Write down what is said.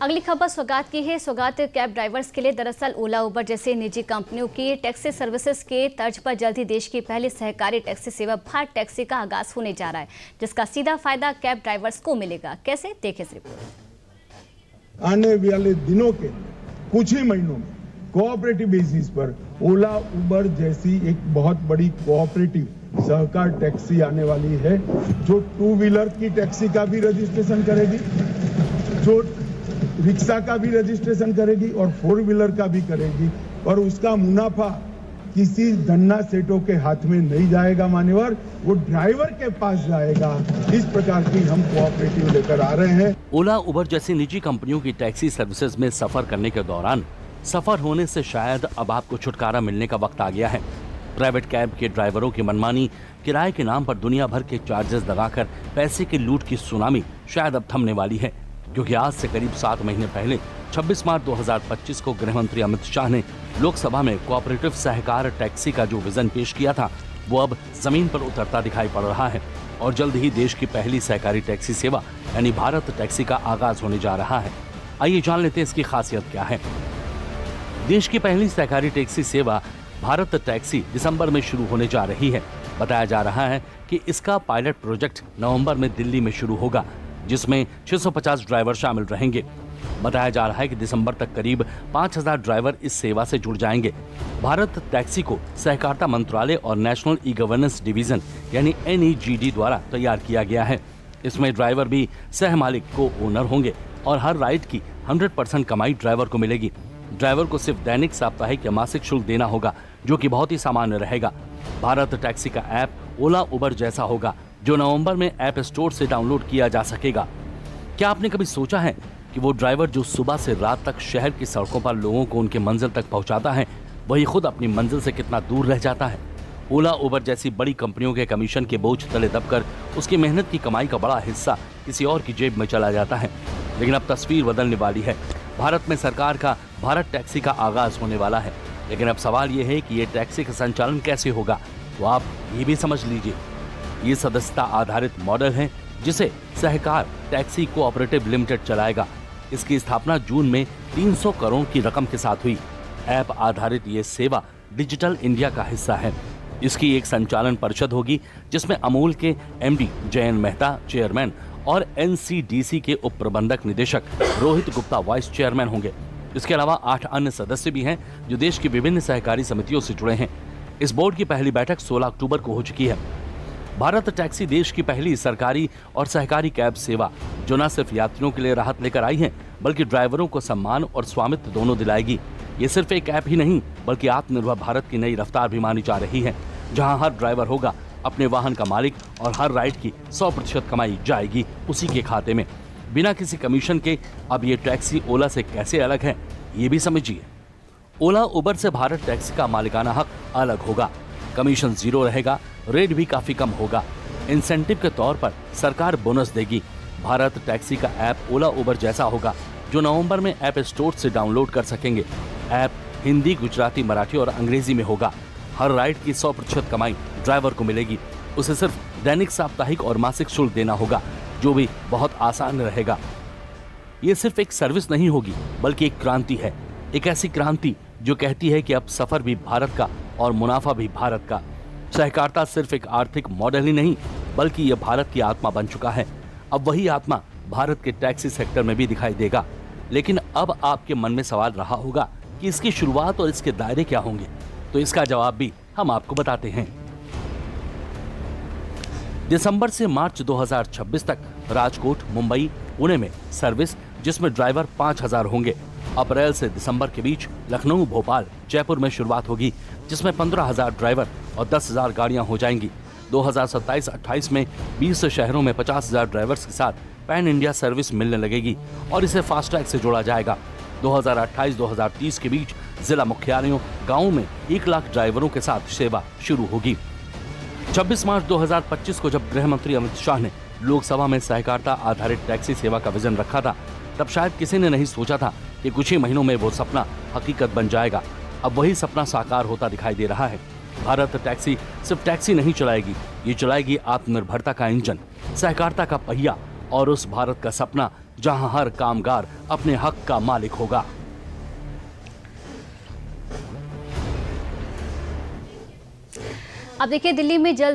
अगली खबर सौगात की है। सौगात कैब ड्राइवर्स के लिए दरअसल ओला उबर जैसे निजी कंपनियों की टैक्सी सर्विसेज के तर्ज पर जल्द ही देश की पहली सहकारी टैक्सी सेवा भारत टैक्सी का आगाज होने जा रहा है, जिसका सीधा फायदा कैब ड्राइवर्स को मिलेगा। कैसे, देखें इस रिपोर्ट। आने वाले दिनों के कुछ ही महीनों में कोऑपरेटिव बेसिस पर ओला उबर जैसी एक बहुत बड़ी कोऑपरेटिव सहकार टैक्सी आने वाली है, जो 2 व्हीलर की टैक्सी का भी रजिस्ट्रेशन करेगी, जो रिक्शा का भी रजिस्ट्रेशन करेगी और 4 व्हीलर का भी करेगी, और उसका मुनाफा किसी धन्ना सेठों के हाथ में नहीं जाएगा मान्यवर, वो ड्राइवर के पास जाएगा। इस प्रकार की हम कोऑपरेटिव लेकर आ रहे हैं। ओला उबर जैसी निजी कंपनियों की टैक्सी सर्विसेज में सफर करने के दौरान सफर होने से शायद अब आपको छुटकारा मिलने का वक्त आ गया है। प्राइवेट कैब के ड्राइवरों की मनमानी, किराए के नाम पर दुनिया भर के चार्जेस लगाकर पैसे की लूट की सुनामी शायद अब थमने वाली है, क्योंकि आज से करीब 7 महीने पहले 26 मार्च 2025 को गृह मंत्री अमित शाह ने लोकसभा में कोऑपरेटिव सहकार टैक्सी का जो विजन पेश किया था, वो अब जमीन पर उतरता दिखाई पड़ रहा है और जल्द ही देश की पहली सहकारी टैक्सी सेवा यानी भारत टैक्सी का आगाज होने जा रहा है। आइए जान लेते हैं इसकी खासियत क्या है। देश की पहली सहकारी टैक्सी सेवा भारत टैक्सी दिसंबर में शुरू होने जा रही है। बताया जा रहा है कि इसका पायलट प्रोजेक्ट नवंबर में दिल्ली में शुरू होगा, जिसमें 650 ड्राइवर शामिल रहेंगे। बताया जा रहा है कि दिसंबर तक करीब 5000 ड्राइवर इस सेवा से जुड़ जाएंगे। भारत टैक्सी को सहकारिता मंत्रालय और नेशनल ई गवर्नेंस डिवीजन यानी NEGD द्वारा तैयार किया गया है। इसमें ड्राइवर भी सह मालिक को ओनर होंगे और हर राइड की 100% कमाई ड्राइवर को मिलेगी। ड्राइवर को सिर्फ दैनिक, साप्ताहिक या मासिक शुल्क देना होगा, जो कि बहुत ही सामान्य रहेगा। भारत टैक्सी का ऐप ओला उबर जैसा होगा, जो नवंबर में ऐप स्टोर से डाउनलोड किया जा सकेगा। क्या आपने कभी सोचा है कि वो ड्राइवर जो सुबह से रात तक शहर की सड़कों पर लोगों को उनके मंजिल तक पहुंचाता है, वही खुद अपनी मंजिल से कितना दूर रह जाता है। ओला उबर जैसी बड़ी कंपनियों के कमीशन के बोझ तले दबकर उसकी मेहनत की कमाई का बड़ा हिस्सा किसी और की जेब में चला जाता है। लेकिन अब तस्वीर बदलने वाली है। भारत में सरकार का भारत टैक्सी का आगाज होने वाला है। लेकिन अब सवाल ये है कि ये टैक्सी का संचालन कैसे होगा, तो आप ये भी समझ लीजिए। ये सदस्यता आधारित मॉडल है, जिसे सहकार टैक्सी कोऑपरेटिव लिमिटेड चलाएगा। इसकी स्थापना जून में 300 करोड़ की रकम के साथ हुई। ऐप आधारित ये सेवा डिजिटल इंडिया का हिस्सा है। इसकी एक संचालन परिषद होगी, जिसमें अमूल के MD जयंत मेहता चेयरमैन और NCDC के उप प्रबंधक निदेशक रोहित गुप्ता वाइस चेयरमैन होंगे। इसके अलावा 8 अन्य सदस्य भी हैं, जो देश की विभिन्न सहकारी समितियों से जुड़े हैं। इस बोर्ड की पहली बैठक 16 अक्टूबर को हो चुकी है। भारत टैक्सी देश की पहली सरकारी और सहकारी कैब सेवा, जो न सिर्फ यात्रियों के लिए राहत लेकर आई है, बल्कि ड्राइवरों को सम्मान और स्वामित्व दोनों दिलाएगी। ये सिर्फ एक ऐप ही नहीं, बल्कि आत्मनिर्भर भारत की नई रफ्तार भी मानी जा रही है, जहां हर ड्राइवर होगा अपने वाहन का मालिक और हर राइड की 100% कमाई जाएगी उसी के खाते में, बिना किसी कमीशन के। अब ये टैक्सी ओला से कैसे अलग है, ये भी समझिए। ओला उबर से भारत टैक्सी का मालिकाना हक अलग होगा, कमीशन 0 रहेगा, रेट भी काफी कम होगा। इंसेंटिव के तौर पर सरकार बोनस देगी। भारत टैक्सी का ऐप ओला उबर जैसा होगा, जो नवंबर में ऐप स्टोर से डाउनलोड कर सकेंगे। ऐप हिंदी, गुजराती, मराठी और अंग्रेजी में होगा। हर राइड की 100% कमाई ड्राइवर को मिलेगी। उसे सिर्फ दैनिक, साप्ताहिक और मासिक शुल्क देना होगा, जो भी बहुत आसान रहेगा। ये सिर्फ एक सर्विस नहीं होगी, बल्कि एक क्रांति है। एक ऐसी क्रांति जो कहती है कि अब सफर भी भारत का और मुनाफा भी भारत का। सहकारिता सिर्फ एक आर्थिक मॉडल ही नहीं, बल्कि ये भारत की आत्मा बन चुका है। अब वही आत्मा भारत के टैक्सी सेक्टर में भी दिखाई देगा। लेकिन अब आपके मन में सवाल रहा होगा कि इसकी शुरुआत और इसके दायरे क्या होंगे, तो इसका जवाब भी हम आपको बताते हैं। दिसंबर से मार्च 2026 तक राजकोट, मुंबई, पुणे में सर्विस, जिसमें ड्राइवर 5000 होंगे। अप्रैल से दिसंबर के बीच लखनऊ, भोपाल, जयपुर में शुरुआत होगी, जिसमें 15000 ड्राइवर और 10000 गाड़ियां हो जाएंगी। 2027-28 में 20 शहरों में 50000 ड्राइवर्स के साथ पैन इंडिया सर्विस मिलने लगेगी और इसे फास्टैग से जोड़ा जाएगा। 2028-2030 के बीच जिला मुख्यालयों, गाँव में 1 लाख ड्राइवरों के साथ सेवा शुरू होगी। 26 मार्च 2025 को जब गृह मंत्री अमित शाह ने लोकसभा में सहकारिता आधारित टैक्सी सेवा का विजन रखा था, तब शायद किसी ने नहीं सोचा था कि कुछ ही महीनों में वो सपना हकीकत बन जाएगा। अब वही सपना साकार होता दिखाई दे रहा है। भारत टैक्सी सिर्फ टैक्सी नहीं चलाएगी, ये चलाएगी आत्मनिर्भरता का इंजन, सहकारिता का पहिया और उस भारत का सपना जहां हर कामगार अपने हक का मालिक होगा। अब देखिए, दिल्ली में जल्द